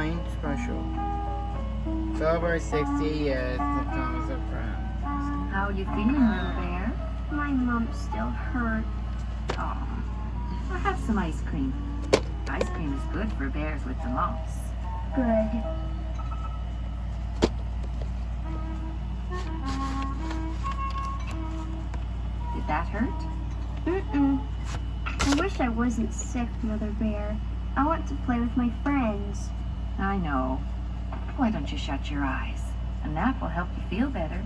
Halloween special. Celebrate 60 years of Thomas and Friends. How are you feeling, little bear? My mom still hurt. Oh, well, have some ice cream. Ice cream is good for bears with the mumps. Good. Did that hurt? Mm-mm. I wish I wasn't sick, Mother Bear. I want to play with my friends. I know. Why don't you shut your eyes? A nap will help you feel better.